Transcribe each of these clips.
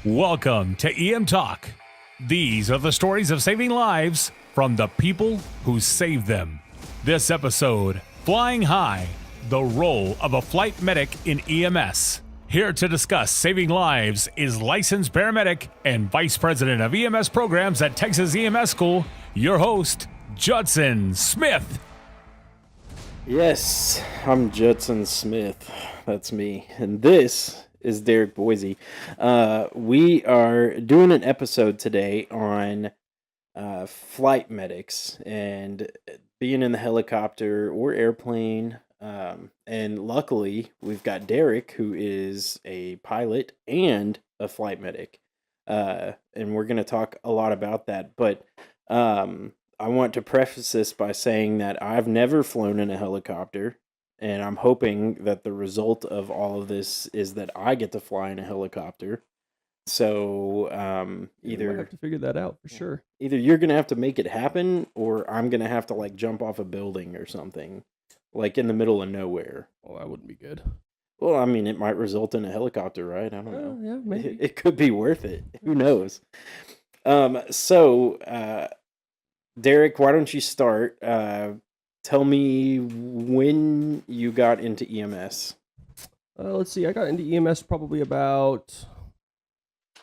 Welcome to EMTalk. These are the stories of saving lives from the people who saved them. This episode, Flying High, the role of a flight medic in EMS. Here to discuss saving lives is licensed paramedic and vice president of EMS programs at Texas EMS School, your host, Judson Smith. Yes, I'm Judson Smith. That's me. And this is Derek Boise. We are doing an episode today on flight medics and being in the helicopter or airplane. And luckily, we've got Derek, who is a pilot and a flight medic. And we're going to talk a lot about that. But I want to preface this by saying that I've never flown in a helicopter. And I'm hoping that the result of all of this is that I get to fly in a helicopter. So You might have to figure that out for sure. either you're going to have to make it happen, or I'm going to have to like jump off a building or something, like in the middle of nowhere. Well, that wouldn't be good. Well, I mean, it might result in a helicopter, right? I don't know. Yeah, maybe. It could be worth it. Who knows? Derek, why don't you start? Tell me when you got into EMS. Let's see. I got into EMS probably going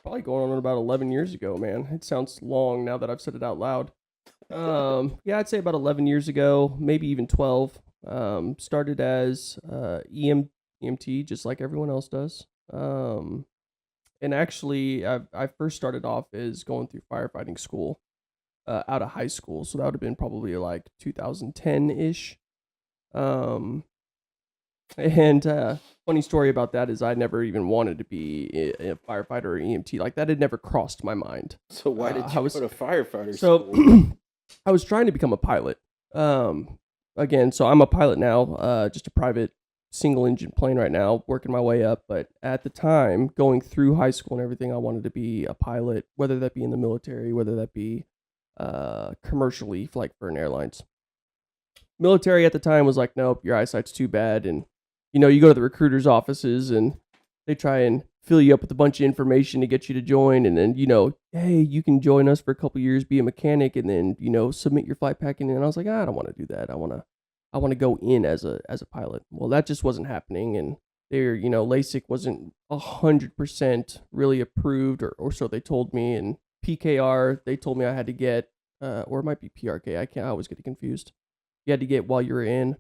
on about 11 years ago, man. It sounds long now that I've said it out loud. Yeah, I'd say about 11 years ago, maybe even 12. Started as EMT, just like everyone else does. And actually, I first started off as going through firefighting school. Out of high school, so that would have been probably like 2010-ish. And funny story about that is I never even wanted to be a firefighter or EMT. Like, that had never crossed my mind. So why did you go to firefighter So school? I was trying to become a pilot. Again, so I'm a pilot now, just a private single engine plane right now, working my way up. But at the time, going through high school and everything, I wanted to be a pilot, whether that be in the military, whether that be commercially, like for an airlines. Military at the time was like, nope, your eyesight's too bad. And you go to the recruiter's offices and they try and fill you up with a bunch of information to get you to join, and then hey, you can join us for a couple years, be a mechanic, and then submit your flight packing. And I was like, I don't want to do that. I want to go in as a pilot. Well, that just wasn't happening, and LASIK wasn't 100% really approved, or so they told me. And PKR, they told me I had to get, or it might be PRK. I always get it confused. You had to get while you were in.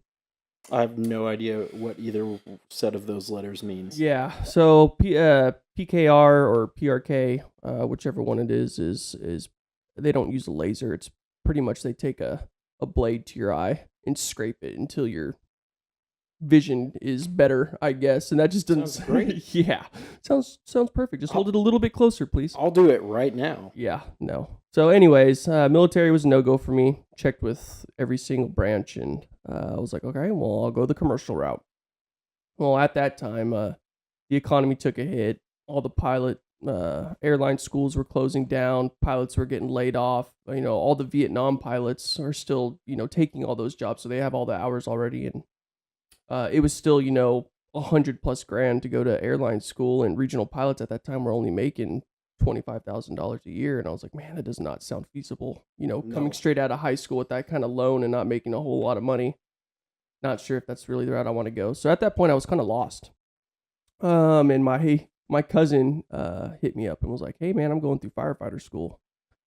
I have no idea what either set of those letters means. Yeah, so PKR or PRK, whichever one it is they don't use a laser. It's pretty much they take a blade to your eye and scrape it until your vision is better, I guess. And that just doesn't Sounds great. Yeah, sounds perfect. Just hold it a little bit closer, please. I'll do it right now. Yeah, no. So anyways, military was a no-go for me. Checked with every single branch, and I was like, okay, well, I'll go the commercial route. Well, at that time, the economy took a hit. All the pilot airline schools were closing down. Pilots were getting laid off. All the Vietnam pilots are still, taking all those jobs, so they have all the hours already. And it was still, $100+ to go to airline school, and regional pilots at that time were only making $25,000 a year. And I was like, man, that does not sound feasible. Coming straight out of high school with that kind of loan and not making a whole lot of money. Not sure if that's really the route I want to go. So at that point, I was kind of lost. And my cousin hit me up and was like, hey, man, I'm going through firefighter school.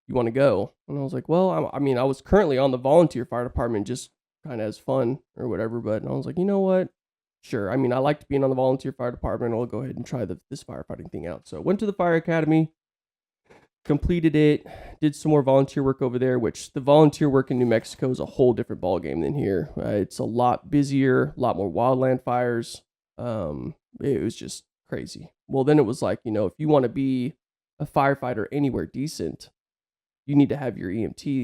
You want to go? And I was like, well, I was currently on the volunteer fire department just kind of as fun or whatever. But I was like, you know what? Sure. I liked being on the volunteer fire department. I'll go ahead and try this firefighting thing out. So went to the fire academy, completed it, did some more volunteer work over there, which the volunteer work in New Mexico is a whole different ballgame than here. It's a lot busier, a lot more wildland fires. It was just crazy. Well, then it was like, if you want to be a firefighter anywhere decent, you need to have your EMT.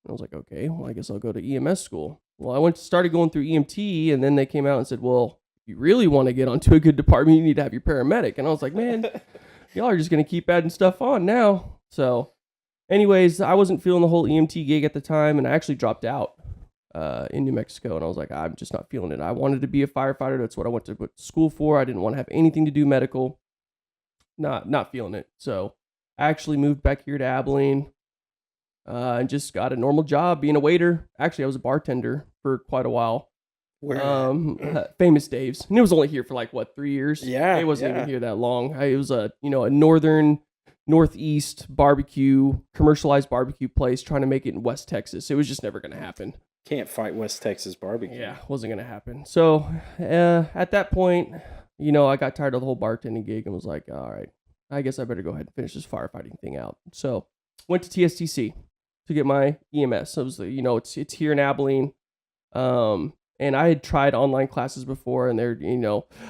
And I was like, okay, well, I guess I'll go to EMS school. Well, I started going through EMT, and then they came out and said, well, if you really want to get onto a good department, you need to have your paramedic. And I was like, man, y'all are just going to keep adding stuff on now. So anyways, I wasn't feeling the whole EMT gig at the time, and I actually dropped out in New Mexico. And I was like, I'm just not feeling it. I wanted to be a firefighter. That's what I went to school for. I didn't want to have anything to do medical. not feeling it. So I actually moved back here to Abilene and just got a normal job being a waiter. Actually, I was a bartender for quite a while. Where? Famous Dave's, and it was only here for like what 3 years. Yeah, It wasn't yeah. even here that long. It was a a northeast barbecue, commercialized barbecue place trying to make it in West Texas. It was just never going to happen. Can't fight West Texas barbecue. Yeah, wasn't going to happen. So at that point, I got tired of the whole bartending gig and was like, all right, I guess I better go ahead and finish this firefighting thing out. So went to TSTC to get my EMS. So it was it's here in Abilene. And I had tried online classes before, and they're,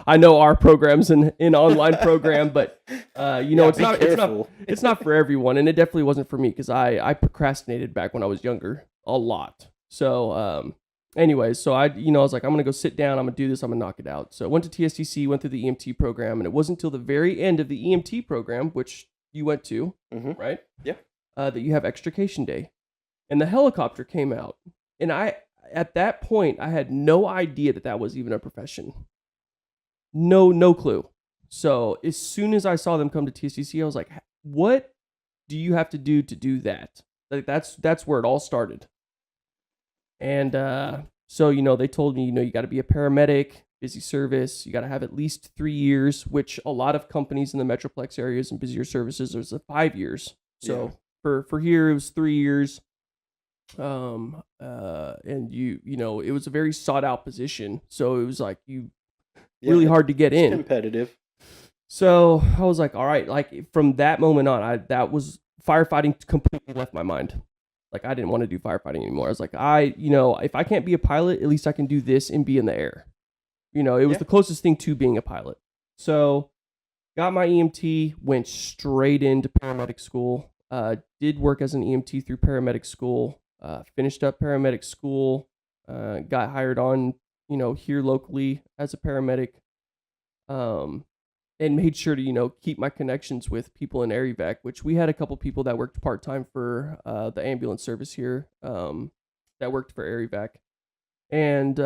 I know our program's an online program, but it's not for everyone, and it definitely wasn't for me because I procrastinated back when I was younger a lot. So, anyways, so I was like, I'm gonna go sit down, I'm gonna do this, I'm gonna knock it out. So I went to TSTC, went through the EMT program, and it wasn't until the very end of the EMT program, which you went to, right? Yeah. That you have extrication day, and the helicopter came out, and at that point, I had no idea that was even a profession. No clue. So as soon as I saw them come to TSTC, I was like, what do you have to do that? Like that's where it all started. And so, they told me, you got to be a paramedic, busy service. You got to have at least 3 years, which a lot of companies in the Metroplex areas and busier services, there's 5 years. So for here, it was 3 years. And it was a very sought out position, so it was like really hard to get in. Competitive. So I was like, all right, like from that moment on, that was firefighting completely left my mind. Like I didn't want to do firefighting anymore. I was like, if I can't be a pilot, at least I can do this and be in the air. It was the closest thing to being a pilot. So got my EMT, went straight into paramedic school. Did work as an EMT through paramedic school. Finished up paramedic school, got hired on, here locally as a paramedic, and made sure to, keep my connections with people in air evac, which we had a couple people that worked part-time for the ambulance service here that worked for air evac. And,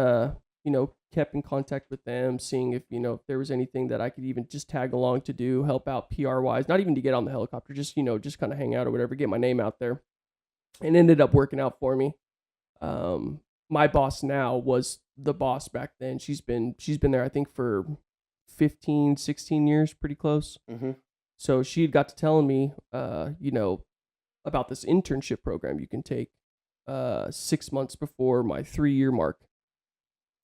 kept in contact with them, seeing if there was anything that I could even just tag along to do, help out PR-wise, not even to get on the helicopter, just kind of hang out or whatever, get my name out there. And ended up working out for me. My boss now was the boss back then. She's been there, I think, for 15, 16 years, pretty close. Mm-hmm. So she had got to telling me, about this internship program you can take 6 months before my 3-year mark.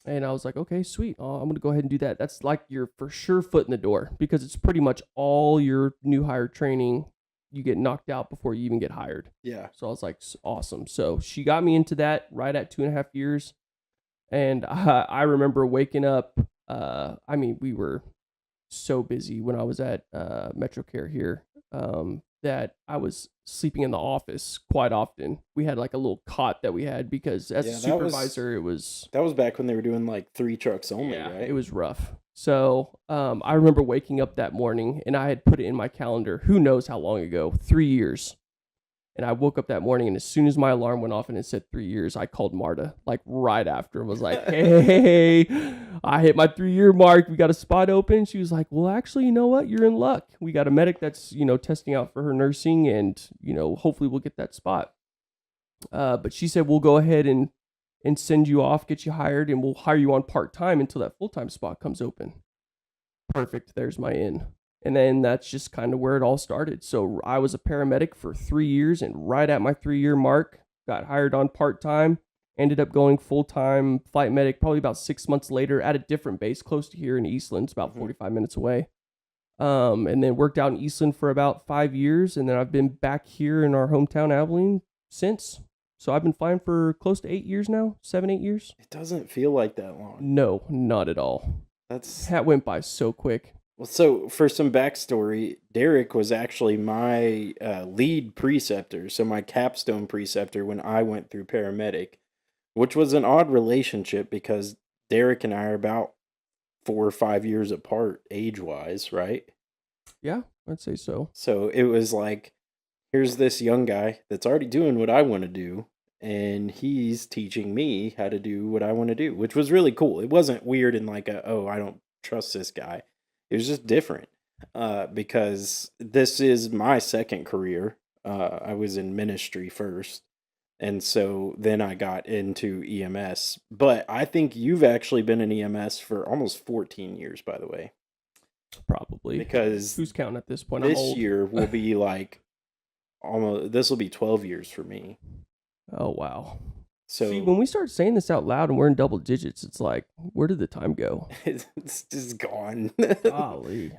And I was like, okay, sweet. I'm going to go ahead and do that. That's like your for sure foot in the door because it's pretty much all your new hire training. You get knocked out before you even get hired. Yeah. So I was like, awesome. So she got me into that right at 2.5 years. And I remember waking up. We were so busy when I was at MetroCare here that I was sleeping in the office quite often. We had like a little cot that we had because as a supervisor, that was back when they were doing like 3 trucks only, right? It was rough. So I remember waking up that morning and I had put it in my calendar. Who knows how long ago? 3 years. And I woke up that morning and as soon as my alarm went off and it said 3 years, I called Marta like right after and was like, hey, I hit my 3-year mark. We got a spot open. She was like, well, actually, you know what? You're in luck. We got a medic that's, testing out for her nursing and, hopefully we'll get that spot. But she said, we'll go ahead and send you off, get you hired, and we'll hire you on part-time until that full-time spot comes open. Perfect. There's my in. And then that's just kind of where it all started. So I was a paramedic for 3 years, and right at my 3-year mark, got hired on part-time, ended up going full-time flight medic probably about 6 months later at a different base close to here in Eastland. It's about 45 minutes away. And then worked out in Eastland for about 5 years, and then I've been back here in our hometown, Abilene, since. So I've been flying for close to 8 years now, 7-8 years. It doesn't feel like that long. No, not at all. That went by so quick. Well, so for some backstory, Derek was actually my lead preceptor, so my capstone preceptor when I went through paramedic, which was an odd relationship because Derek and I are about 4 or 5 years apart age-wise, right? Yeah, I'd say so. So it was like, here's this young guy that's already doing what I want to do, and he's teaching me how to do what I want to do, which was really cool. It wasn't weird and like, I don't trust this guy. It was just different. because this is my second career. I was in ministry first, and so then I got into EMS. But I think you've actually been in EMS for almost 14 years, by the way, Probably. because Who's counting at this point? I'm this old. year will be like almost, this will be 12 years for me. Oh, wow. So See, when we start saying this out loud and we're in double digits, it's like, where did the time go? it's just gone. Golly.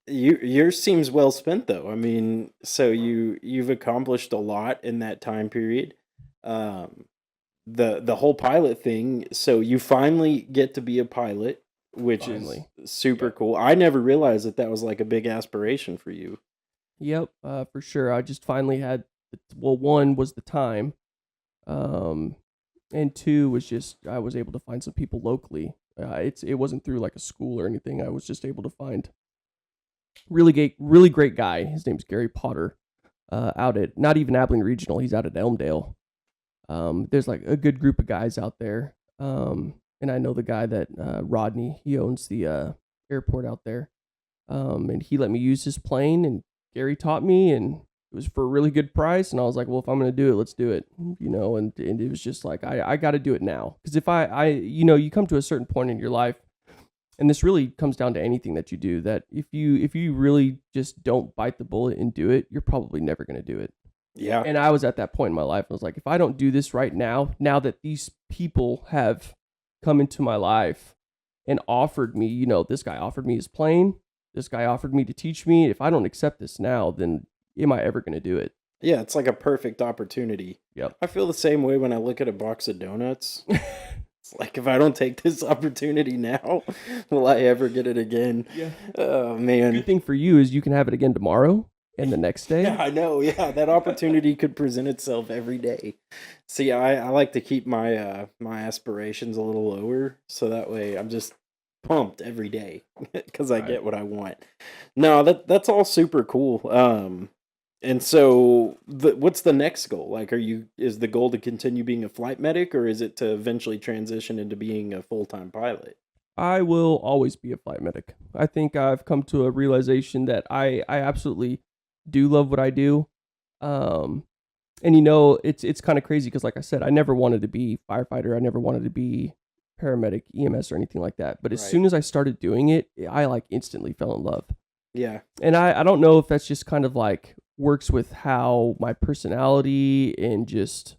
Yours seems well spent though. I mean, so you've accomplished a lot in that time period. Um, the whole pilot thing. So you finally get to be a pilot, which Finally. is super Yep. cool. I never realized that was like a big aspiration for you. Yep, for sure. I just finally had, well, one was the time, um, and two was just I was able to find some people locally. It wasn't through like a school or anything. I was just able to find really great guy. His name's Gary Potter. Out at not even Abilene Regional. He's out at Elmdale. There's like a good group of guys out there. And I know the guy that Rodney. He owns the airport out there. And he let me use his plane, and Gary taught me, and it was for a really good price. And I was like, well, if I'm going to do it, let's do it, and it was just like, I got to do it now. Because if you come to a certain point in your life, and this really comes down to anything that you do, that if you really just don't bite the bullet and do it, you're probably never going to do it. Yeah. And I was at that point in my life. I was like, if I don't do this right now that these people have come into my life and offered me, this guy offered me his plane, this guy offered me to teach me. If I don't accept this now, then am I ever going to do it? Yeah, it's like a perfect opportunity. Yep. I feel the same way when I look at a box of donuts. It's like, if I don't take this opportunity now, will I ever get it again? Yeah. Oh, man. Good thing for you is you can have it again tomorrow and the next day. Yeah, I know. Yeah, that opportunity could present itself every day. See, I like to keep my my aspirations a little lower, so that way I'm just pumped every day because I Right. get what I want. No, that's all super cool. And so what's the next goal? Like, is the goal to continue being a flight medic, or is it to eventually transition into being a full-time pilot? I will always be a flight medic. I think I've come to a realization that I absolutely do love what I do. And it's kind of crazy because, like I said, I never wanted to be firefighter. I never wanted to be paramedic, EMS, or anything like that. But as Right. soon as I started doing it, I like instantly fell in love. Yeah. And I don't know if that's just kind of like works with how my personality and just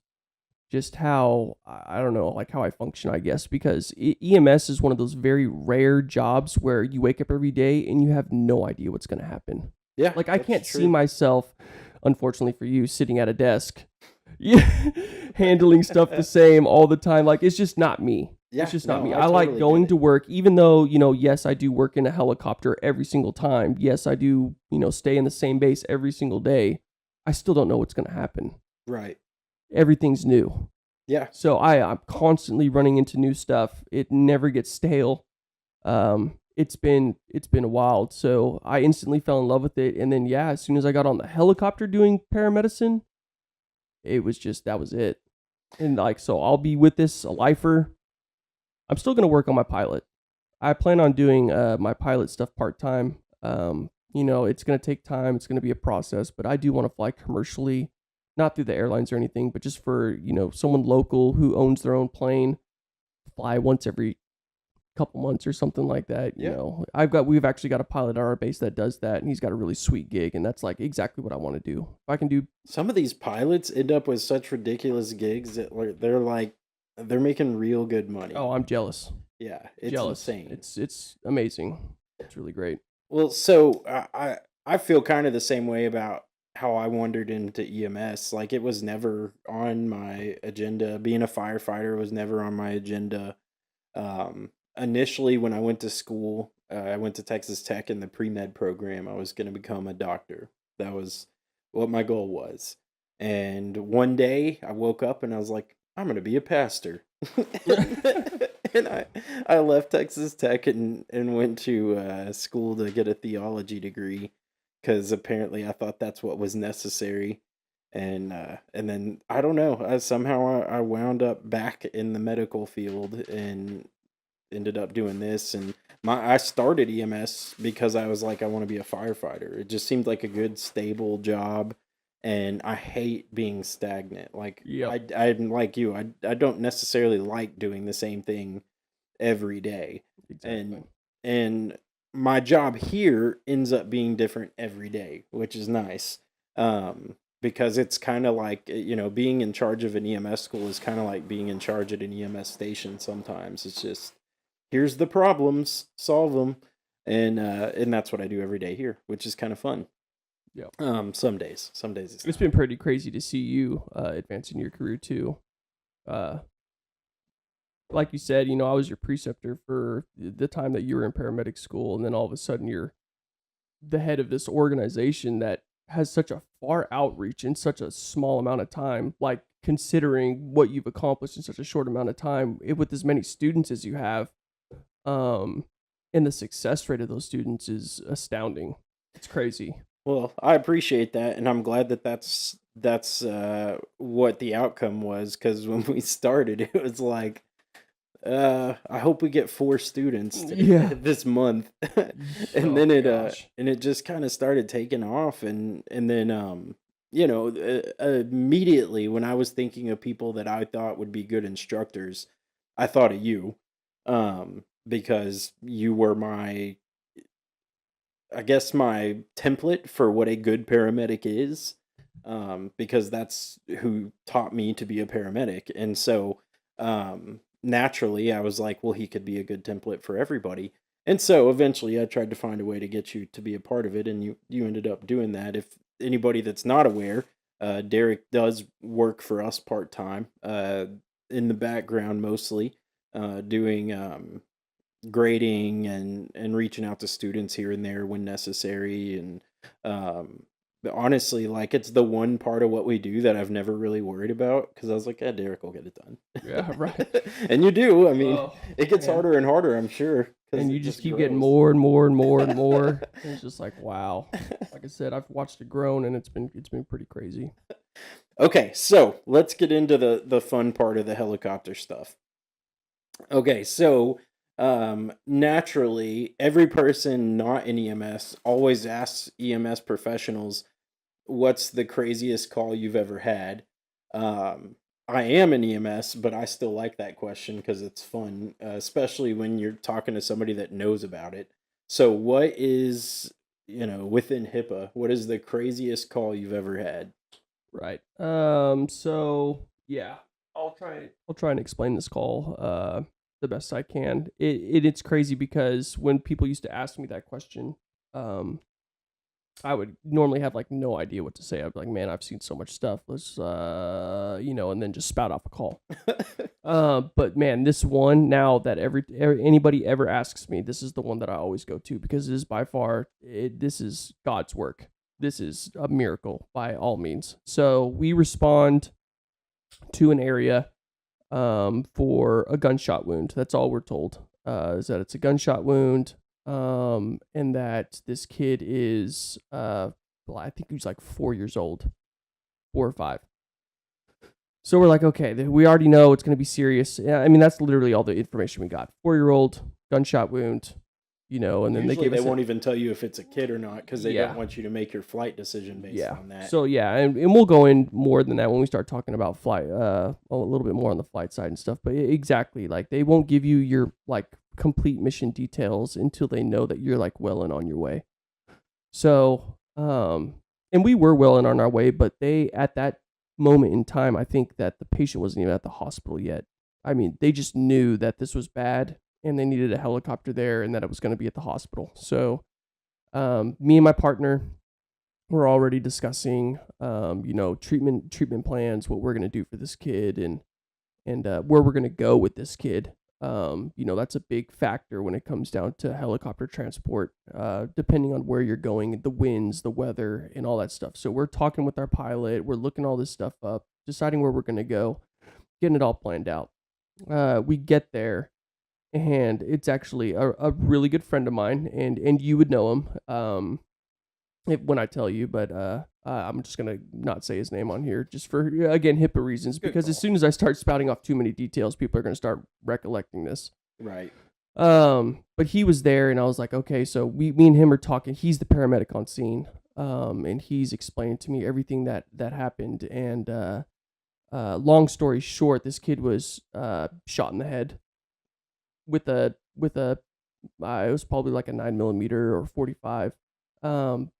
how I don't know, like how I function, I guess, because EMS is one of those very rare jobs where you wake up every day and you have no idea what's going to happen. Yeah. Like I that's can't true. see myself, unfortunately for you, sitting at a desk, handling stuff the same all the time. Like it's just not me. Yeah, It's just not no, me. I I like totally going get to it. work, even though, yes, I do work in a helicopter every single time. Yes, I do, stay in the same base every single day. I still don't know what's going to happen. Right. Everything's new. Yeah. So I'm constantly running into new stuff. It never gets stale. It's been wild. So I instantly fell in love with it. And then, as soon as I got on the helicopter doing paramedicine, it was that was it. And so I'll be with this a lifer. I'm still going to work on my pilot. I plan on doing my pilot stuff part-time. It's going to take time. It's going to be a process, but I do want to fly commercially, not through the airlines or anything, but just for, someone local who owns their own plane, fly once every couple months or something like that. Yeah. We've actually got a pilot at our base that does that, and he's got a really sweet gig, and that's like exactly what I want to do. If I can do Some of these pilots end up with such ridiculous gigs that they're making real good money. Oh, I'm jealous. Yeah, it's Jealous. insane. It's amazing. It's really great. Well, so I feel kind of the same way about how I wandered into EMS. Like, it was never on my agenda. Being a firefighter was never on my agenda. Initially, when I went to school, I went to Texas Tech in the pre-med program. I was going to become a doctor. That was what my goal was. And one day I woke up and I was like, I'm going to be a pastor. And I left Texas Tech and went to school to get a theology degree because apparently I thought that's what was necessary. And then I don't know. I wound up back in the medical field and ended up doing this. And I started EMS because I was like, I want to be a firefighter. It just seemed like a good, stable job, and I hate being stagnant. Like Yep. I'm like you. I don't necessarily like doing the same thing every day, Exactly. and my job here ends up being different every day, which is nice. Because it's kind of like, being in charge of an EMS school is kind of like being in charge at an EMS station. Sometimes it's just, here's the problems, solve them, and that's what I do every day here, which is kind of fun. Yep. Some days it's It's been pretty crazy to see you advancing your career too. Like you said, I was your preceptor for the time that you were in paramedic school, and then all of a sudden you're the head of this organization that has such a far outreach in such a small amount of time. Like, considering what you've accomplished in such a short amount of time, with as many students as you have, and the success rate of those students is astounding. It's crazy. Well, I appreciate that, and I'm glad that that's what the outcome was. Because when we started, it was like, I hope we get 4 students Yeah. this month, and then it just kind of started taking off, and then immediately when I was thinking of people that I thought would be good instructors, I thought of you, because you were I guess my template for what a good paramedic is, because that's who taught me to be a paramedic. And so, naturally, I was like, well, he could be a good template for everybody. And so eventually I tried to find a way to get you to be a part of it, and you ended up doing that. If anybody that's not aware, Derek does work for us part time, in the background mostly, doing grading and reaching out to students here and there when necessary. And but honestly, like, it's the one part of what we do that I've never really worried about, because I was like, Derek will get it done. Yeah, right. And you do. I mean, Oh, it gets man. harder and harder, I'm sure. 'Cause And it you just keep getting grows. more and more and more and more. And it's just like, wow. Like I said, I've watched it grow, and it's been pretty crazy. Okay, so let's get into the fun part of the helicopter stuff. Okay, so naturally, every person not in EMS always asks EMS professionals, what's the craziest call you've ever had? I am an EMS, but I still like that question because it's fun, especially when you're talking to somebody that knows about it. So, what is, within HIPAA, what is the craziest call you've ever had? Right. So yeah, I'll try and explain this call the best I can. It's crazy because when people used to ask me that question, I would normally have like no idea what to say. I'd be like, man, I've seen so much stuff. Let's and then just spout off a call. But man, this one, now that anybody ever asks me, this is the one that I always go to, because it is by far, this is God's work. This is a miracle by all means. So we respond to an area for a gunshot wound. That's all we're told, is that it's a gunshot wound, and that this kid is, I think he was like 4 years old, 4 or 5. So we're like, okay, we already know it's going to be serious. Yeah, I mean, that's literally all the information we got. 4-year-old, gunshot wound, and then Usually they won't even tell you if it's a kid or not, because they Yeah. don't want you to make your flight decision based on that. So yeah, and we'll go in more than that when we start talking about flight, a little bit more on the flight side and stuff. But exactly, like, they won't give you your like complete mission details until they know that you're like well and on your way. So, and we were well and on our way, but they, at that moment in time, I think that the patient wasn't even at the hospital yet. I mean, they just knew that this was bad, and they needed a helicopter there, and that it was going to be at the hospital. So, me and my partner were already discussing, treatment plans, what we're going to do for this kid, and where we're going to go with this kid. That's a big factor when it comes down to helicopter transport, depending on where you're going, the winds, the weather, and all that stuff. So we're talking with our pilot, we're looking all this stuff up, deciding where we're going to go, getting it all planned out. We get there, and it's actually a really good friend of mine, and you would know him when I tell you, but I'm just going to not say his name on here, just for, again, HIPAA reasons, because as soon as I start spouting off too many details, people are going to start recollecting this. Right. But he was there, and I was like, okay, so me and him are talking. He's the paramedic on scene, and he's explaining to me everything that happened. And long story short, this kid was shot in the head with a it was probably like a 9mm or 45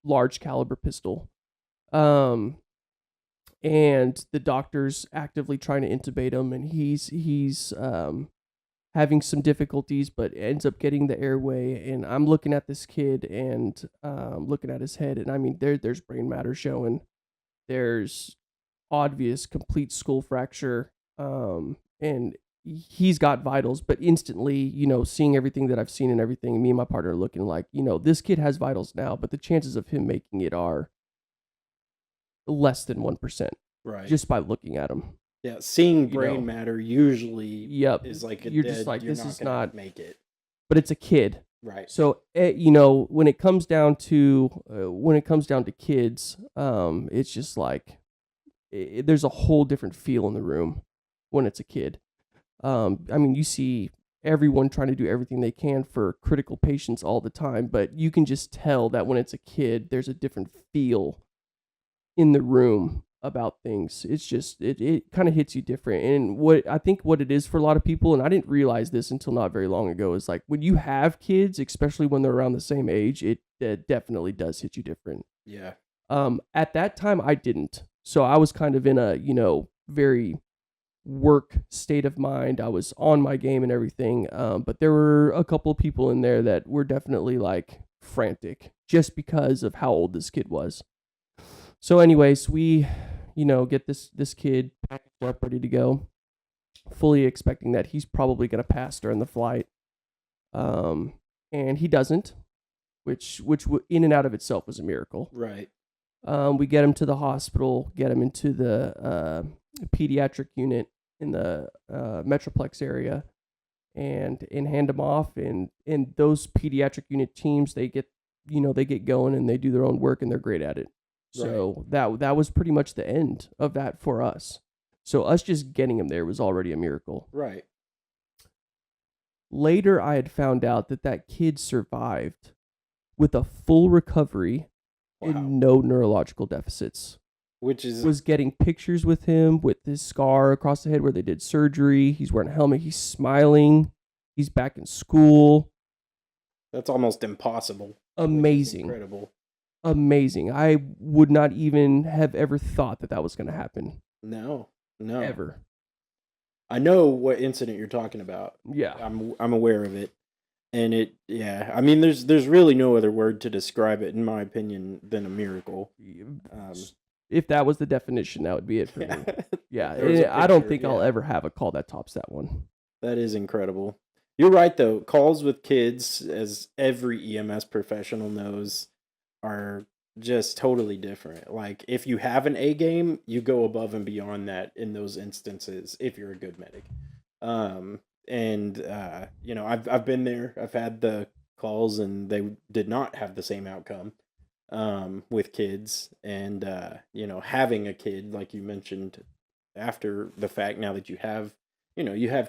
large caliber pistol. And the doctor's actively trying to intubate him, and he's having some difficulties, but ends up getting the airway. And I'm looking at this kid and looking at his head, and I mean, there's brain matter showing. There's obvious complete skull fracture, and he's got vitals. But instantly, you know, seeing everything that I've seen and everything, me and my partner are looking like, you know, this kid has vitals now, but the chances of him making it are less than 1%, Right. just by looking at him. Yeah, seeing brain matter usually is like you're just like, this is not make it. But it's a kid, right? So you know, when it comes down to kids, it's just like there's a whole different feel in the room when it's a kid. I mean, you see everyone trying to do everything they can for critical patients all the time, but you can just tell that when it's a kid, there's a different feel in the room about things. It's just it kind of hits you different. And what I think what it is for a lot of people, and I didn't realize this until not very long ago, is like when you have kids, especially when they're around the same age, it definitely does hit you different. Yeah. At that time I didn't. So I was kind of in a, you know, very work state of mind. I was on my game and everything. But there were a couple of people in there that were definitely like frantic just because of how old this kid was. So anyways, we, you know, get this kid packaged up, ready to go, fully expecting that he's probably going to pass during the flight. And he doesn't, which in and out of itself was a miracle. Right. We get him to the hospital, get him into the pediatric unit in the Metroplex area, and hand him off. And those pediatric unit teams, they get going and they do their own work and they're great at it. So that was pretty much the end of that for us. So us just getting him there was already a miracle. Right. Later, I had found out that kid survived with a full recovery and no neurological deficits. Which is... Was getting pictures with him with his scar across the head where they did surgery. He's wearing a helmet. He's smiling. He's back in school. That's almost impossible. Amazing. Incredible. Amazing. I would not even have ever thought that was going to happen. No. Ever. I know what incident you're talking about. Yeah. I'm aware of it. And I mean, there's really no other word to describe it, in my opinion, than a miracle. If that was the definition, that would be it for me. Yeah. I don't think I'll ever have a call that tops that one. That is incredible. You're right, though. Calls with kids, as every EMS professional knows, are just totally different. Like, if you have an A game, you go above and beyond that in those instances if you're a good medic. You know, I've been there. I've had the calls and they did not have the same outcome with kids. And you know, having a kid, like you mentioned, after the fact, now that you have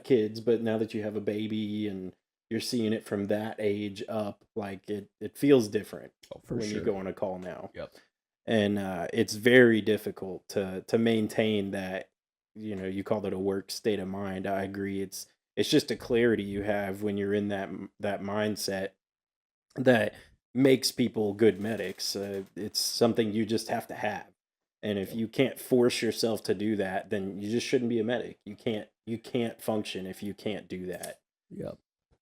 kids, but now that you have a baby and you're seeing it from that age up, like it feels different when you go on a call now. Yep. And it's very difficult to maintain that, you know, you called it a work state of mind. I agree. It's just a clarity you have when you're in that mindset that makes people good medics. It's something you just have to have. And if you can't force yourself to do that, then you just shouldn't be a medic. You can't function if you can't do that. Yep.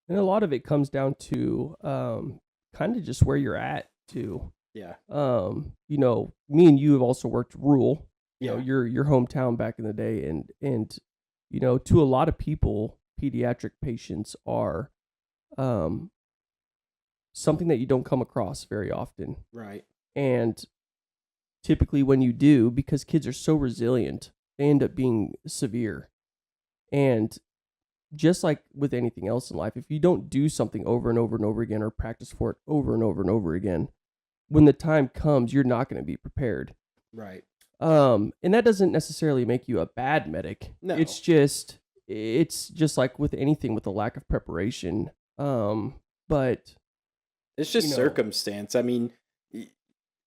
And a lot of it comes down to kind of just where you're at too. Yeah. You know, me and you have also worked rural. Yeah. You know, your hometown back in the day, and you know, to a lot of people, pediatric patients are something that you don't come across very often. Right. And typically when you do, because kids are so resilient, they end up being severe. And just like with anything else in life, if you don't do something over and over and over again, or practice for it over and over and over again, when the time comes, you're not going to be prepared. Right. And that doesn't necessarily make you a bad medic. No. It's just like with anything, with a lack of preparation, But It's just you know, circumstance. I mean,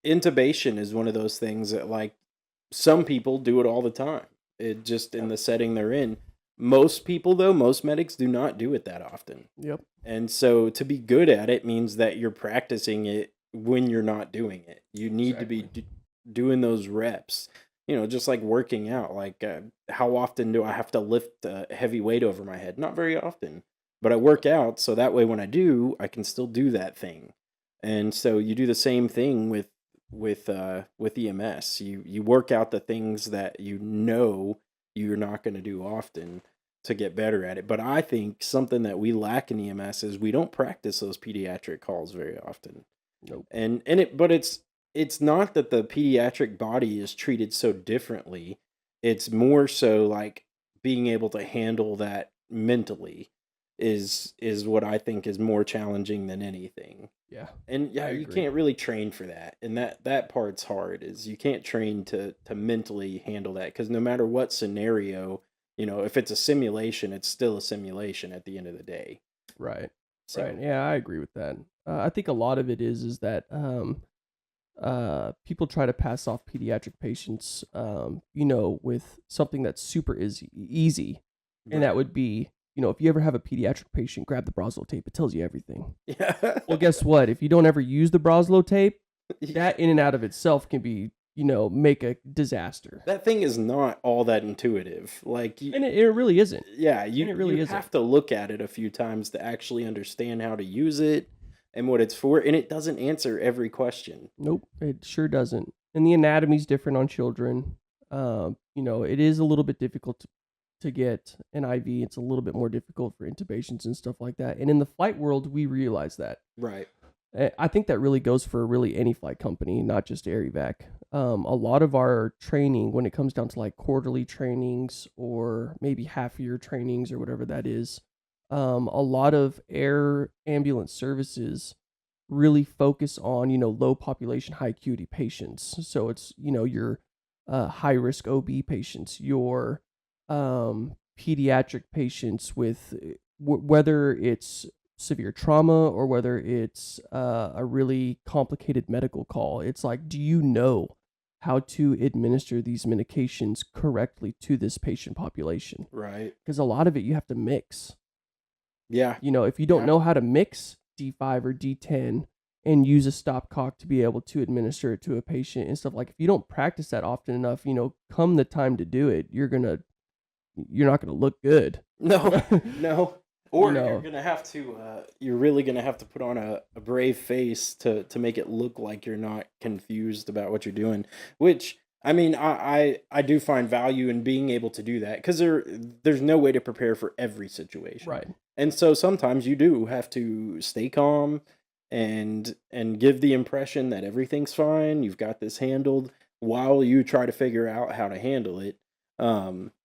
intubation is one of those things that, like, some people do it all the time. It just in the setting they're in. Most people, though, most medics do not do it that often. yep, And so to be good at it means that you're practicing it when you're not doing it. You need to be exactly. doing those reps. Just like working out. Like, how often do I have to lift a heavy weight over my head? Not very often. But I work out so that way when I do, I can still do that thing. And so you do the same thing with EMS. You work out the things that you're not going to do often to get better at it. But I think something that we lack in EMS is we don't practice those pediatric calls very often. Nope. It's not that the pediatric body is treated so differently. It's more so like being able to handle that mentally is what I think is more challenging than anything. Yeah, And I yeah, you agree. can't really train for that. And that part's hard is you can't train to mentally handle that because no matter what scenario, if it's a simulation, it's still a simulation at the end of the day. Right. Right. So, Yeah, I agree with that. I think a lot of it is that people try to pass off pediatric patients, with something that's super easy, and that right. would be, if you ever have a pediatric patient, grab the Broslo tape. It tells you everything. Yeah. Well, guess what? If you don't ever use the Broslo tape, that in and out of itself can be, make a disaster. That thing is not all that intuitive. Like And it really isn't. yeah, And you it you really isn't. have to look at it a few times to actually understand how to use it and what it's for, and it doesn't answer every question. Nope, it sure doesn't. And the anatomy's different on children. It is a little bit difficult to get an IV. It's a little bit more difficult for intubations and stuff like that. And in the flight world, we realize that. Right. I think that really goes for really any flight company, not just Air Evac. A lot of our training, when it comes down to like quarterly trainings or maybe half year trainings or whatever that is, a lot of air ambulance services really focus on, low population, high acuity patients. So it's, your high risk OB patients, your pediatric patients with whether it's severe trauma or whether it's a really complicated medical call. It's like, do you know how to administer these medications correctly to this patient population? Right. Because a lot of it you have to mix. Yeah. If you don't Yeah. know how to mix D5 or D10 and use a stopcock to be able to administer it to a patient and stuff, like if you don't practice that often enough, come the time to do it, you're not gonna look good. No. No. Or You you're know, gonna have to you're really gonna have to put on a brave face to make it look like you're not confused about what you're doing. Which I mean, I do find value in being able to do that because there's no way to prepare for every situation. right. And so sometimes you do have to stay calm and give the impression that everything's fine, you've got this handled while you try to figure out how to handle it.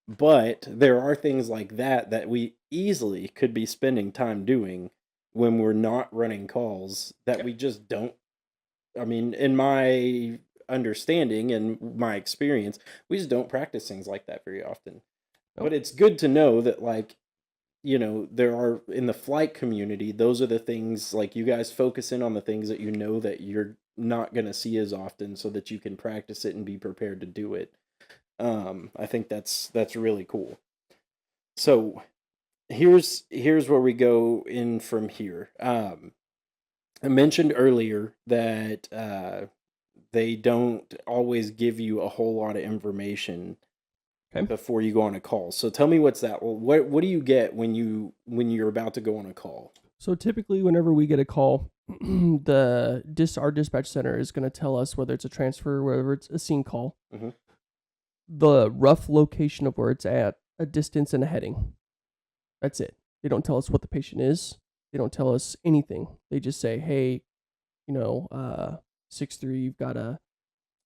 But there are things like that we easily could be spending time doing when we're not running calls that Yep. we just don't. I mean, in my understanding and my experience, we just don't practice things like that very often. But Nope. it's good to know that, like, there are in the flight community, those are the things like you guys focus in on the things that that you're not going to see as often so that you can practice it and be prepared to do it. I think that's really cool. So here's where we go in from here. I mentioned earlier that they don't always give you a whole lot of information Okay. before you go on a call. So tell me what's that? What do you get when you're about to go on a call? So typically, whenever we get a call, our dispatch center is going to tell us whether it's a transfer, whether it's a scene call, Hmm. the rough location of where it's at, a distance, and a heading. That's it. They don't tell us what the patient is. They don't tell us anything. They just say, hey, 6-3, you've got a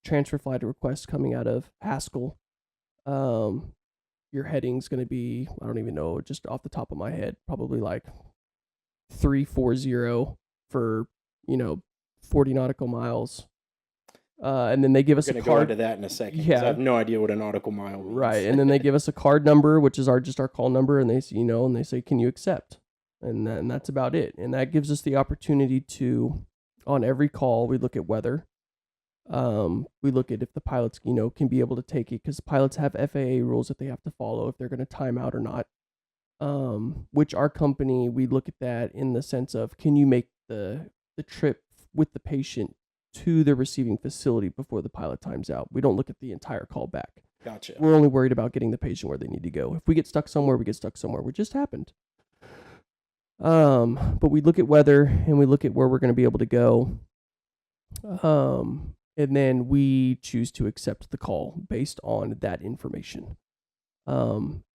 transfer flight request coming out of Haskell. Your heading's going to be, I don't even know, just off the top of my head, probably like 340 for, 40 nautical miles. And then they give We're us a going to go into card. that in a second 'cause I Yeah, have no idea what a nautical mile means. right. And then they give us a card number, which is just our call number, and they say, and they say, can you accept? and that's about it. And that gives us the opportunity to, on every call, we look at weather. We look at if the pilots, can be able to take it, because pilots have FAA rules that they have to follow if they're going to time out or not. Which our company, we look at that in the sense of, can you make the trip with the patient to the receiving facility before the pilot times out? We don't look at the entire call back. Gotcha. We're only worried about getting the patient where they need to go. If we get stuck somewhere, we get stuck somewhere, which just happened. But we look at weather and we look at where we're going to be able to go. And then we choose to accept the call based on that information.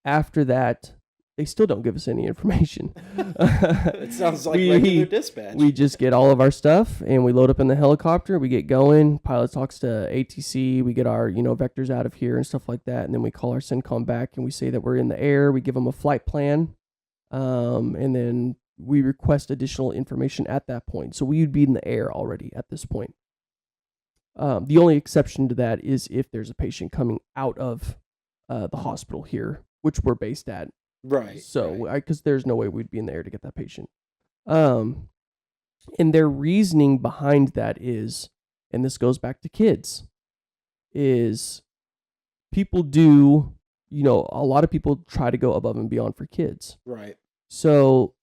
After that, they still don't give us any information. It sounds like regular dispatch. We just get all of our stuff and we load up in the helicopter. We get going. Pilot talks to ATC. We get our, vectors out of here and stuff like that. And then we call our CENTCOM back and we say that we're in the air. We give them a flight plan. And then we request additional information at that point. So we would be in the air already at this point. The only exception to that is if there's a patient coming out of the hospital here, which we're based at. Right. So, because there's no way we'd be in the air to get that patient. And their reasoning behind that is, and this goes back to kids, is people do, a lot of people try to go above and beyond for kids. Right. So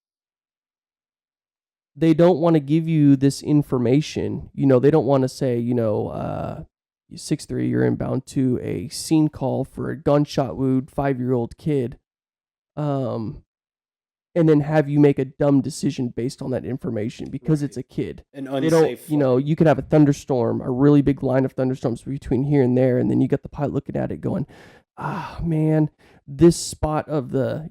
they don't want to give you this information. They don't want to say, 6'3", you're inbound to a scene call for a gunshot wound 5-year-old kid. And then have you make a dumb decision based on that information because it's a kid. An unsafe. You could have a thunderstorm, a really big line of thunderstorms between here and there, and then you got the pilot looking at it going, man, this spot of the,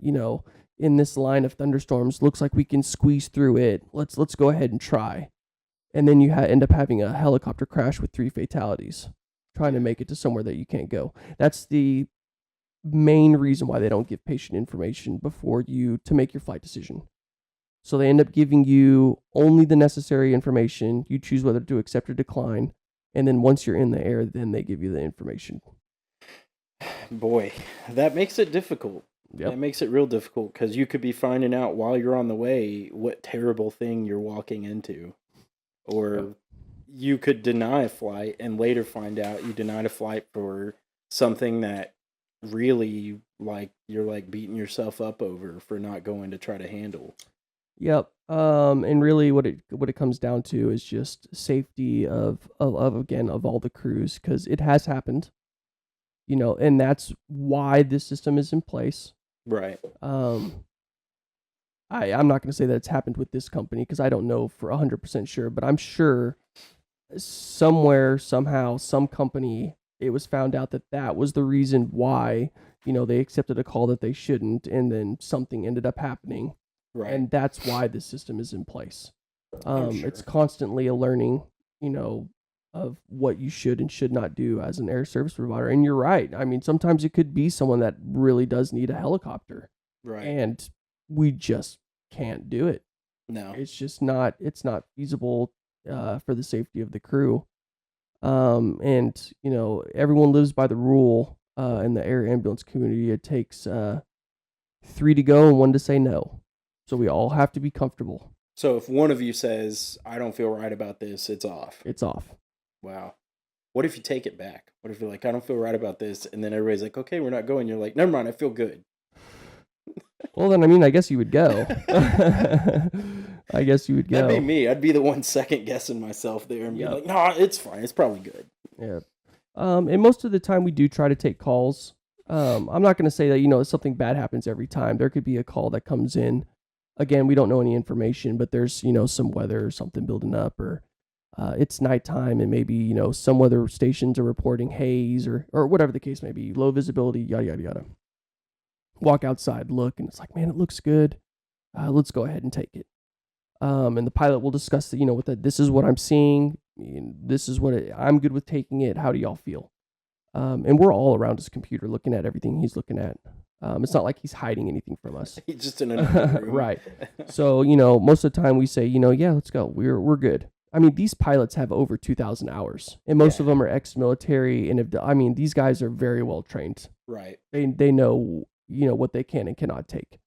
in this line of thunderstorms looks like we can squeeze through it. Let's go ahead and try. And then you end up having a helicopter crash with 3 fatalities, trying to make it to somewhere that you can't go. That's the main reason why they don't give patient information before you to make your flight decision. So they end up giving you only the necessary information. You choose whether to accept or decline. And then once you're in the air, then they give you the information. Boy, that makes it difficult. Yep. That makes it real difficult because you could be finding out while you're on the way what terrible thing you're walking into. Or you could deny a flight and later find out you denied a flight for something that really you're beating yourself up over for not going to try to handle. Yep. And really what it comes down to is just safety of all the crews, because it has happened, and that's why this system is in place. Right. I'm not going to say that it's happened with this company because I don't know for 100% sure, but I'm sure somewhere, somehow, some company, it was found out that was the reason why, they accepted a call that they shouldn't, and then something ended up happening. Right. And that's why the system is in place. Sure. It's constantly a learning, of what you should and should not do as an air service provider. And you're right. I mean, sometimes it could be someone that really does need a helicopter. Right. And we just can't do it. No. It's not feasible for the safety of the crew. And everyone lives by the rule in the air ambulance community. It takes 3 to go and 1 to say no. So we all have to be comfortable. So if one of you says, I don't feel right about this, it's off. It's off. Wow. What if you take it back? What if you're like, I don't feel right about this, and then everybody's like, okay, we're not going. You're like, never mind, I feel good. Well, then, I guess you would go. I guess you would go. That'd be me. I'd be the one second guessing myself there and be like, no, it's fine. It's probably good. Yeah. And most of the time we do try to take calls. I'm not going to say that, something bad happens every time. There could be a call that comes in. Again, we don't know any information, but there's, some weather or something building up, or it's nighttime and maybe, some weather stations are reporting haze or whatever the case may be, low visibility, yada, yada, yada. Walk outside, look, and it's like, man, it looks good. Let's go ahead and take it. And the pilot will discuss, with that. This is what I'm seeing. This is what I'm good with taking it. How do y'all feel? And we're all around his computer looking at everything he's looking at. It's not like he's hiding anything from us. He's just in another room. Right. So, most of the time we say, yeah, let's go. We're good. I mean, these pilots have over 2,000 hours, and most of them are ex-military. And these guys are very well trained. Right. They know, what they can and cannot take.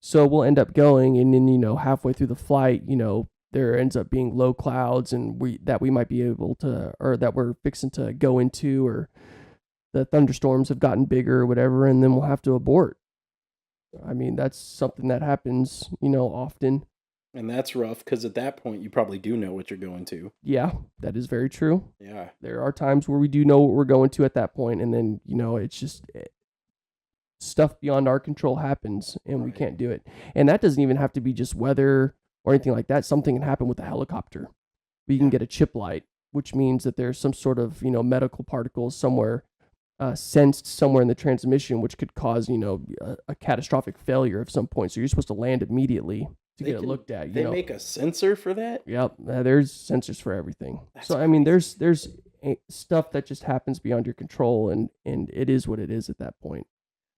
So we'll end up going, and then, halfway through the flight, there ends up being low clouds, and we might be able to, or that we're fixing to go into, or the thunderstorms have gotten bigger or whatever, and then we'll have to abort. I mean, that's something that happens, often. And that's rough because at that point you probably do know what you're going to. Yeah, that is very true. Yeah. There are times where we do know what we're going to at that point, and then, it's just stuff beyond our control happens, and we can't do it. And that doesn't even have to be just weather or anything like that. Something can happen with a helicopter. We can get a chip light, which means that there's some sort of, medical particles somewhere sensed somewhere in the transmission, which could cause, a catastrophic failure of some point. So you're supposed to land immediately to get it looked at. They make a sensor for that? Yep. There's sensors for everything. That's so, I mean, there's stuff that just happens beyond your control, and it is what it is at that point.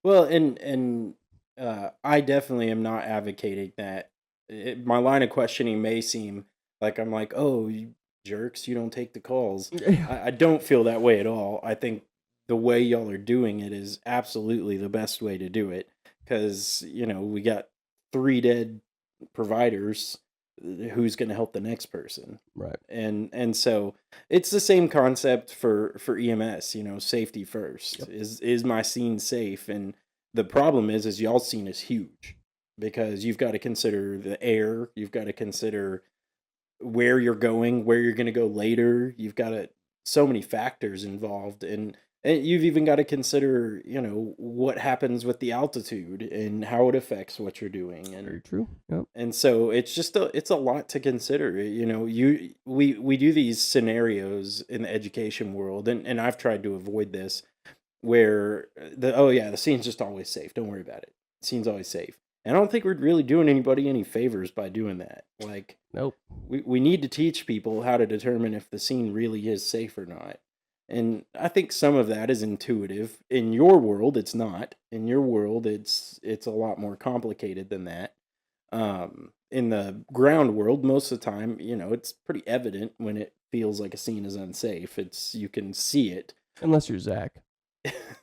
Well, and I definitely am not advocating that. My line of questioning may seem like I'm like, oh, you jerks, you don't take the calls. I don't feel that way at all. I think the way y'all are doing it is absolutely the best way to do it, because we got 3 dead providers. Who's going to help the next person, right? And so it's the same concept for EMS. Safety first. Yep. Is my scene safe? And the problem is y'all's scene is huge, because you've got to consider the air, you've got to consider where you're going, where you're going to go later. You've got so many factors involved, and you've even got to consider, what happens with the altitude and how it affects what you're doing. And very true. Yep. And so it's just it's a lot to consider. We do these scenarios in the education world, and I've tried to avoid this, where the scene's just always safe. Don't worry about it. The scene's always safe. And I don't think we're really doing anybody any favors by doing that. Like, nope. We need to teach people how to determine if the scene really is safe or not. And I think some of that is intuitive. In your world, it's not. In your world, it's a lot more complicated than that. In the ground world, most of the time, it's pretty evident when it feels like a scene is unsafe. You can see it. Unless you're Zach.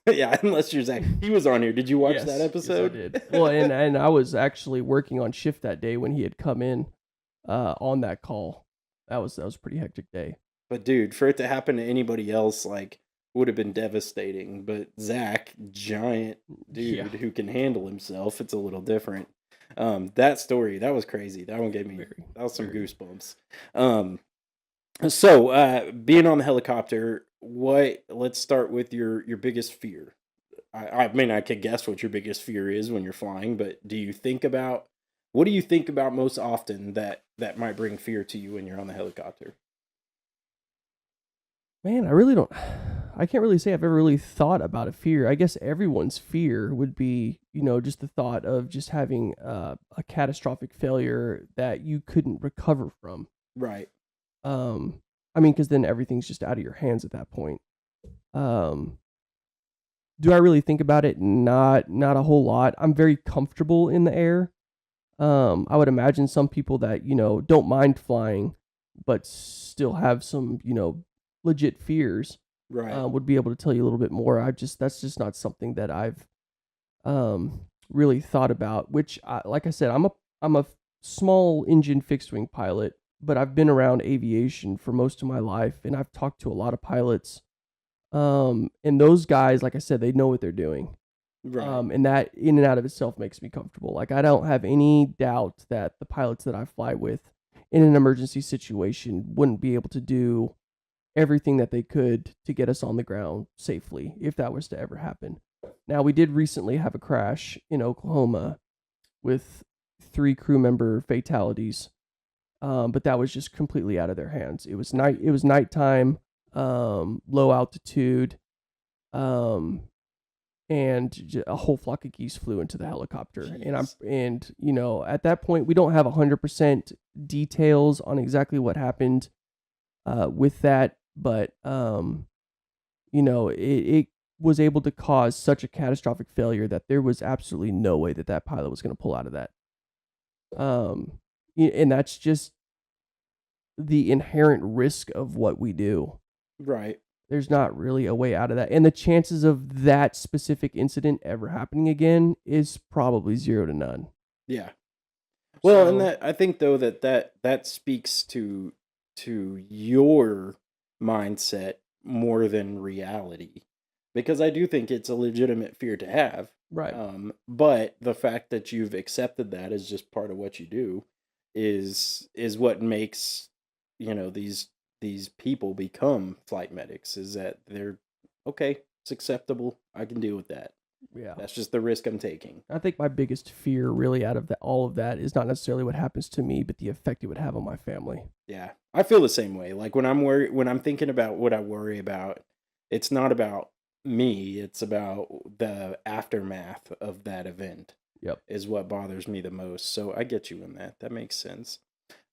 Yeah, unless you're Zach. He was on here. Did you watch that episode? Yes, I did. Well, and I was actually working on shift that day when he had come in on that call. That was a pretty hectic day. But dude, for it to happen to anybody else, would have been devastating. But Zach, giant dude who can handle himself, it's a little different. That story, that was crazy. That one gave me that was some goosebumps. So being on the helicopter, let's start with your biggest fear. I mean, I could guess what your biggest fear is when you're flying, but what do you think about most often that might bring fear to you when you're on the helicopter? Man, I can't really say I've ever really thought about a fear. I guess everyone's fear would be, just the thought of just having a catastrophic failure that you couldn't recover from. Right. I mean, because then everything's just out of your hands at that point. Do I really think about it? Not a whole lot. I'm very comfortable in the air. I would imagine some people that, don't mind flying, but still have some, legit fears, right, would be able to tell you a little bit more. That's just not something that I've really thought about. Which, like I said, I'm a small engine fixed wing pilot, but I've been around aviation for most of my life, and I've talked to a lot of pilots. And those guys, like I said, they know what they're doing. right, And that in and out of itself makes me comfortable. Like, I don't have any doubt that the pilots that I fly with in an emergency situation wouldn't be able to do everything that they could to get us on the ground safely if that was to ever happen. Now, we did recently have a crash in Oklahoma with 3 crew member fatalities, but that was just completely out of their hands. It was nighttime, low altitude, and a whole flock of geese flew into the helicopter. Jeez. And at that point, we don't have 100% details on exactly what happened with that, but it was able to cause such a catastrophic failure that there was absolutely no way that pilot was going to pull out of that. And that's just the inherent risk of what we do. right. There's not really a way out of that. And the chances of that specific incident ever happening again is probably 0 to none. Yeah. Well, and So, that I think though that speaks to your mindset more than reality, because I do think it's a legitimate fear to have. right. But the fact that you've accepted that as just part of what you do is what makes these people become flight medics. Is that they're okay? It's acceptable. I can deal with that. Yeah. That's just the risk I'm taking. I think my biggest fear really out of all of that is not necessarily what happens to me, but the effect it would have on my family. Yeah, I feel the same way. Like when I'm thinking about what I worry about, it's not about me, it's about the aftermath of that event Yep. is what bothers me the most. So I get you in that. That makes sense.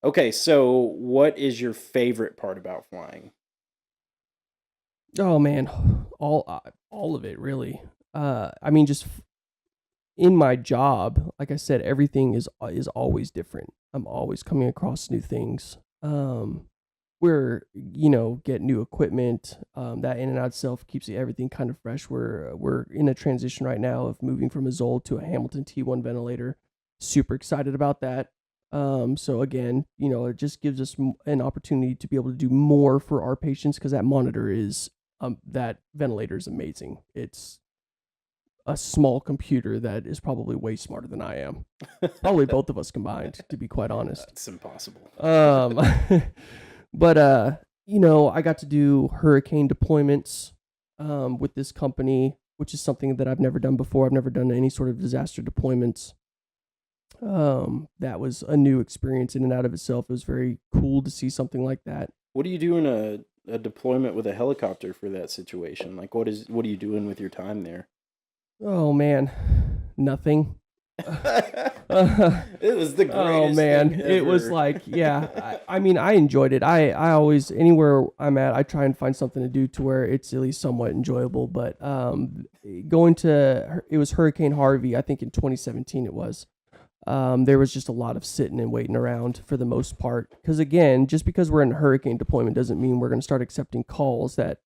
Okay, so what is your favorite part about flying? Oh man, all of it really. I mean, just in my job, like I said, everything is always different. I'm always coming across new things. We're get new equipment. That in and out itself keeps everything kind of fresh. We're in a transition right now of moving from a Zoll to a Hamilton T1 ventilator. Super excited about that. So again, it just gives us an opportunity to be able to do more for our patients because that monitor is that ventilator is amazing. It's a small computer that is probably way smarter than I am. Probably both of us combined, to be quite honest. It's impossible. But I got to do hurricane deployments with this company, which is something that I've never done before. I've never done any sort of disaster deployments. That was a new experience in and out of itself. It was very cool to see something like that. What do you do in a deployment with a helicopter for that situation? Like what are you doing with your time there? Oh man, nothing. It was the greatest Oh man, thing it was ever. like, yeah. I mean, I enjoyed it. I always, anywhere I'm at, I try and find something to do to where it's at least somewhat enjoyable. But it was Hurricane Harvey, I think in 2017 it was. There was just a lot of sitting and waiting around for the most part. Because again, just because we're in a hurricane deployment doesn't mean we're going to start accepting calls that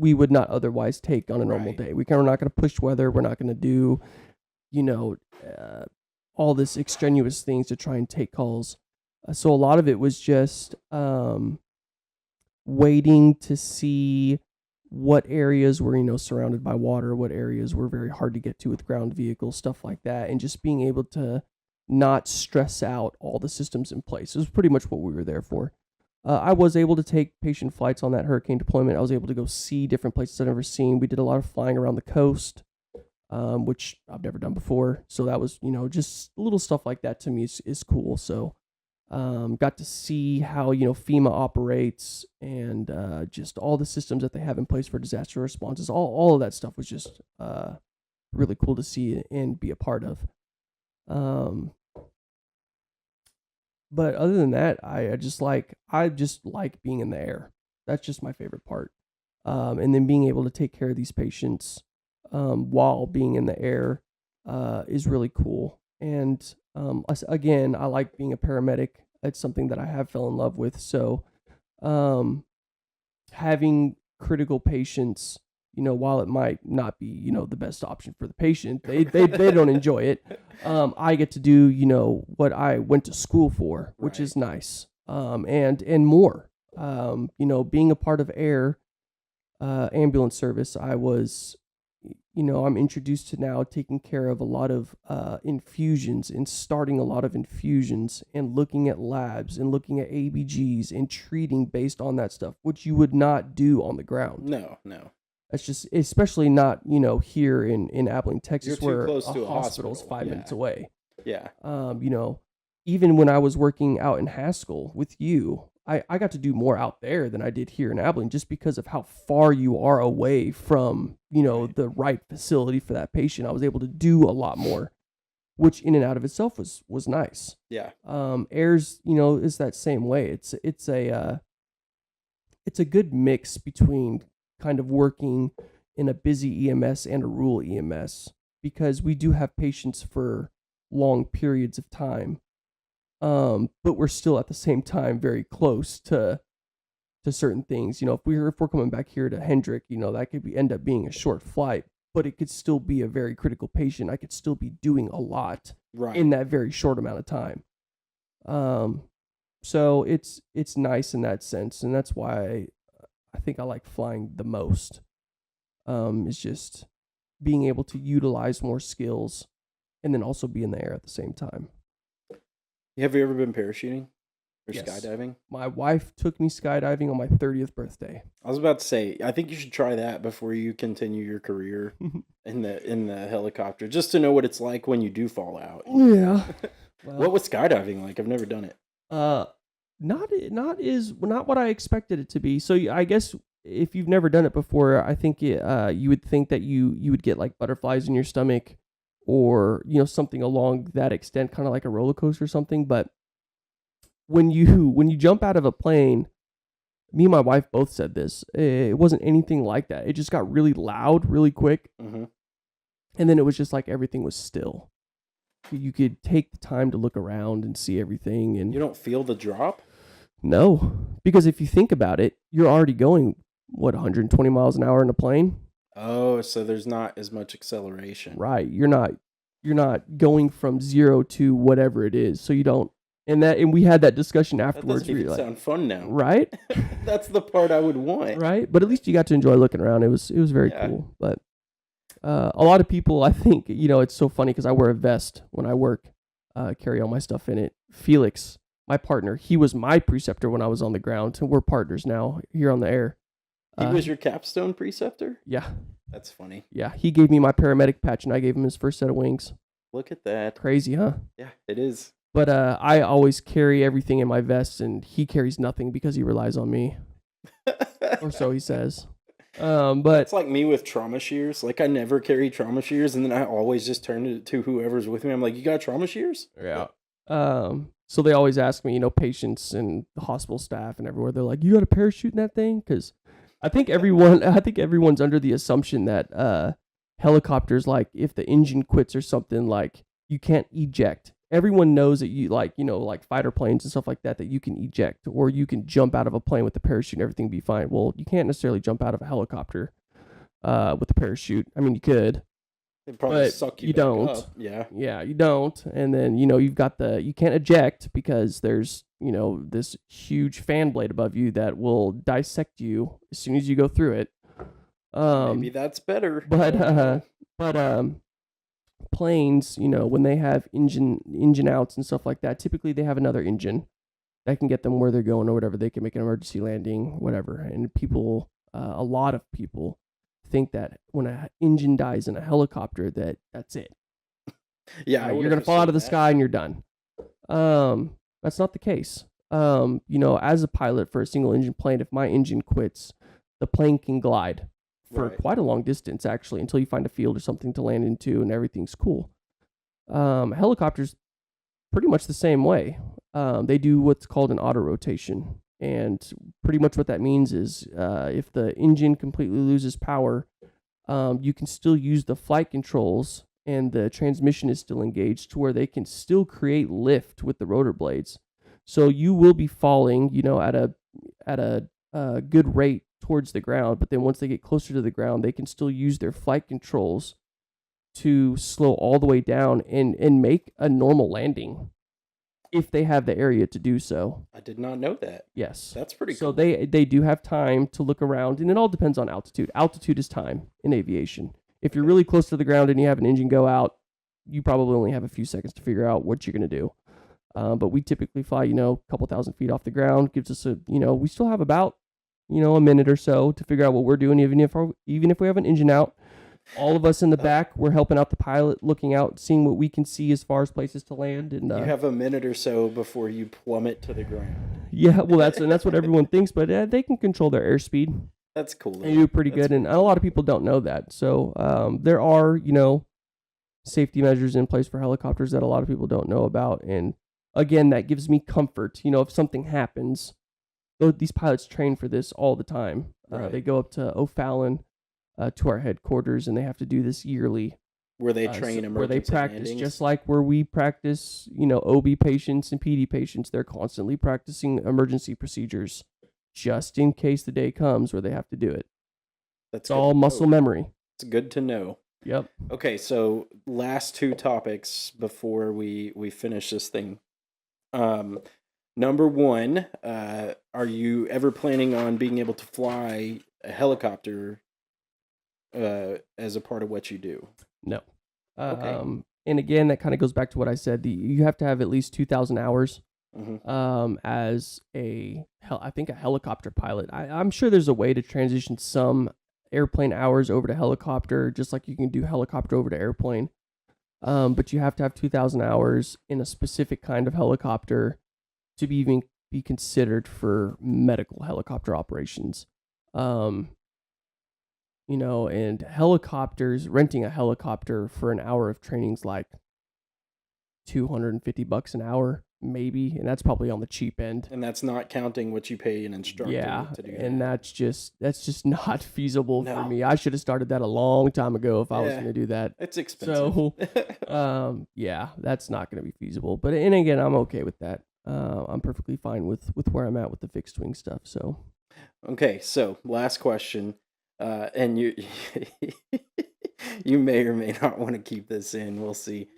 we would not otherwise take on a normal Right. day. We're not going to push weather. We're not going to do, all this extraneous things to try and take calls. So a lot of it was just waiting to see what areas were, surrounded by water, what areas were very hard to get to with ground vehicles, stuff like that, and just being able to not stress out all the systems in place. It was pretty much what we were there for. I was able to take patient flights on that hurricane deployment. I was able to go see different places I've never seen. We did a lot of flying around the coast, which I've never done before. So that was, just little stuff like that to me is cool. So got to see how, FEMA operates and just all the systems that they have in place for disaster responses. All of that stuff was just really cool to see and be a part of. But other than that, I just like being in the air. That's just my favorite part. And then being able to take care of these patients while being in the air is really cool. And again, I like being a paramedic. It's something that I have fell in love with. So having critical patients, while it might not be, the best option for the patient, they don't enjoy it. I get to do, what I went to school for, which is nice. And more, being a part of air ambulance service, I was, I'm introduced to now taking care of a lot of infusions and starting a lot of infusions and looking at labs and looking at ABGs and treating based on that stuff, which you would not do on the ground. No. That's just, especially not, here in Abilene, Texas, You're too where close to a hospital's hospital. 5 minutes away. Yeah. Even when I was working out in Haskell with you, I got to do more out there than I did here in Abilene just because of how far you are away from, the right facility for that patient. I was able to do a lot more, which in and out of itself was nice. Yeah. Airs, is that same way. It's a good mix between kind of working in a busy EMS and a rural EMS, because we do have patients for long periods of time. But we're still at the same time very close to certain things. If we're coming back here to Hendrick, that could end up being a short flight, but it could still be a very critical patient. I could still be doing a lot Right. in that very short amount of time. So it's nice in that sense, and that's why I think I like flying the most. Is just being able to utilize more skills and then also be in the air at the same time. Have you ever been parachuting or Yes. skydiving? My wife took me skydiving on my 30th birthday. I was about to say, I think you should try that before you continue your career in the helicopter, just to know what it's like when you do fall out. Yeah. What was skydiving like? I've never done it. Not what I expected it to be. So I guess if you've never done it before, I think you would think that you would get like butterflies in your stomach, or something along that extent, kind of like a roller coaster or something. But when you jump out of a plane, me and my wife both said this. It wasn't anything like that. It just got really loud, really quick, Mm-hmm. and then it was just like everything was still. You could take the time to look around and see everything, and You don't feel the drop? no, because if you think about it, you're already going 120 miles an hour in a plane, Oh, so there's not as much acceleration. right? You're not going from 0 to whatever it is, so you don't. And we had that discussion That afterwards. doesn't where even you're like, sound fun now. right, That's the part I would want. right. But at least you got to enjoy looking around. It was very Yeah. cool. But a lot of people, I think, it's so funny because I wear a vest when I work, carry all my stuff in it. Felix, my partner, he was my preceptor when I was on the ground, and we're partners now here on the air. He was your capstone preceptor? Yeah, That's funny. yeah. He gave me my paramedic patch, and I gave him his first set of wings. Look at that. Crazy, huh? Yeah, it is. But I always carry everything in my vest, and he carries nothing because he relies on me, or so he says. But It's like me with trauma shears. Like I never carry trauma shears, and then I always just turn it to whoever's with me. I'm like, "You got trauma shears?" yeah. So they always ask me, patients and the hospital staff and everywhere. They're like, "You got a parachute in that thing?" Because I think everyone's under the assumption that helicopters, like if the engine quits or something, like you can't eject. Everyone knows that you like fighter planes and stuff like that you can eject, or you can jump out of a plane with the parachute and everything be fine. Well, you can't necessarily jump out of a helicopter with the parachute. I mean, you could. They probably But suck you you back don't. up. Yeah. Yeah, you don't. And then, you've got you can't eject because there's, this huge fan blade above you that will dissect you as soon as you go through it. Maybe that's better. But planes, when they have engine outs and stuff like that, typically they have another engine that can get them where they're going or whatever. They can make an emergency landing, whatever. And people, a lot of people think that when an engine dies in a helicopter, that's it. Yeah, I You're would've gonna fall out of the assumed that. sky and you're done. That's not the case. As a pilot for a single engine plane, if my engine quits, the plane can glide for Right. quite a long distance, actually, until you find a field or something to land into and everything's cool. Helicopters, pretty much the same way. They do what's called an auto rotation. And pretty much what that means is if the engine completely loses power, you can still use the flight controls and the transmission is still engaged to where they can still create lift with the rotor blades. So you will be falling, at a good rate towards the ground, but then once they get closer to the ground, they can still use their flight controls to slow all the way down and make a normal landing if they have the area to do so. I did not know that. Yes. That's pretty So cool. they do have time to look around, and it all depends on altitude. Altitude is time in aviation. If you're really close to the ground and you have an engine go out, you probably only have a few seconds to figure out what you're going to do. But we typically fly, a couple thousand feet off the ground. Gives us we still have about, a minute or so to figure out what we're doing, even if we have an engine out. All of us in the back, we're helping out the pilot, looking out, seeing what we can see as far as places to land. And You have a minute or so before you plummet to the ground. yeah, well, that's what everyone thinks, but they can control their airspeed. That's cool. They do pretty That's good, and a lot of people don't know that. So there are, safety measures in place for helicopters that a lot of people don't know about. And again, that gives me comfort. If something happens, these pilots train for this all the time. Right. They go up to O'Fallon to our headquarters, and they have to do this yearly. Where they train emergency where they practice, landings. just like where we practice, OB patients and PD patients. They're constantly practicing emergency procedures just in case the day comes where they have to do it. That's It's all muscle memory. It's good to know. Yep. Okay, so last two topics before we finish this thing. Number one, are you ever planning on being able to fly a helicopter as a part of what you do? No. Okay. And again, that kind of goes back to what I said. You have to have at least 2,000 hours as I think a helicopter pilot. I'm sure there's a way to transition some airplane hours over to helicopter, just like you can do helicopter over to airplane. But you have to have 2,000 hours in a specific kind of helicopter to be considered for medical helicopter operations. And helicopters, renting a helicopter for an hour of training is like $250 an hour, maybe, and that's probably on the cheap end. And that's not counting what you pay an instructor to do. And that's just not feasible No. for me. I should have started that a long time ago if I was Yeah. going to do that. It's expensive. So, that's not going to be feasible. But and again, I'm okay with that. I'm perfectly fine with where I'm at with the fixed wing stuff. So, Okay, so last question, and you you may or may not want to keep this in. We'll see.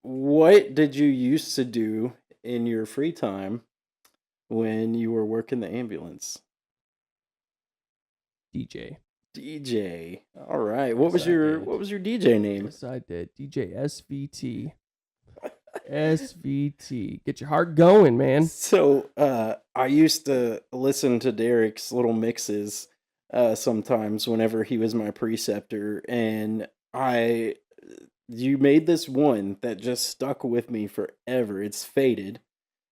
What did you used to do in your free time when you were working the ambulance? DJ. DJ. All right. What was Yes, I your did. DJ name? Yes, I did. DJ SVT. SVT. Get your heart going, man. So, I used to listen to Derek's little mixes sometimes whenever he was my preceptor, and you made this one that just stuck with me forever. It's Faded.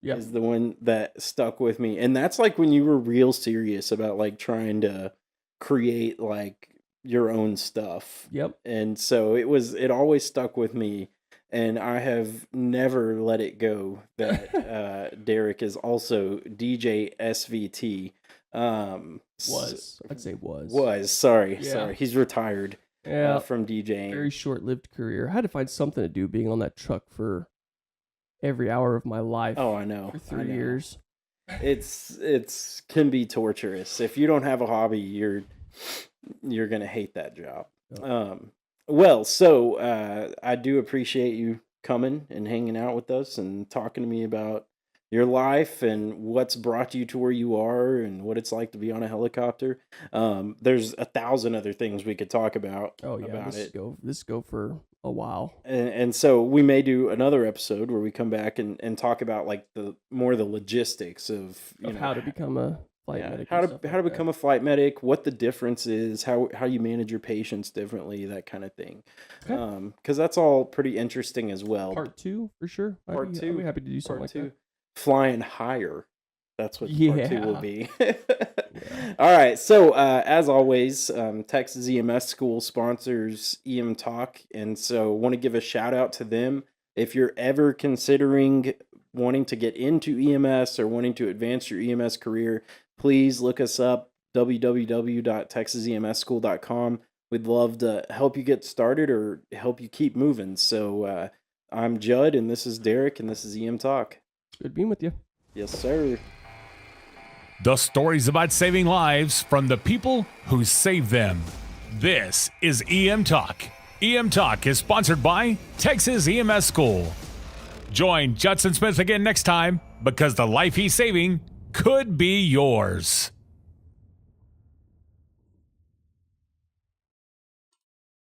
Yep. Is the one that stuck with me, and that's like when you were real serious about like trying to create like your own stuff. Yep. And so it always stuck with me, and I have never let it go that Derek is also DJ SVT. I'd say Sorry. Yeah. He's retired Yeah. from DJing. Very short-lived career. I had to find something to do being on that truck for every hour of my life. Oh, I know. For I 3 know. years. It's can be torturous. If you don't have a hobby, you're gonna hate that job. So I do appreciate you coming and hanging out with us and talking to me about your life and what's brought you to where you are and what it's like to be on a helicopter. There's 1,000 other things we could talk about. Oh yeah, about it. This go for a while. And so we may do another episode where we come back and talk about like the logistics of How to become a flight medic. how to become a flight medic, what the difference is, how you manage your patients differently, that kind of thing. Okay. Because that's all pretty interesting as well. Part 2 for sure. Part two. I'd be happy to do something Part like two, that. flying higher. That's what part 2 will Yeah. be. All right. So as always, Texas EMS School sponsors EMTalk, and so want to give a shout out to them. If you're ever considering wanting to get into EMS or wanting to advance your EMS career, please look us up, www.texasemsschool.com. We'd love to help you get started or help you keep moving. So I'm Judd, and this is Derek, and this is EMTalk. Good being with you. Yes, sir. The stories about saving lives from the people who save them. This is EM Talk. EM Talk is sponsored by Texas EMS School. Join Judson Smith again next time because the life he's saving could be yours.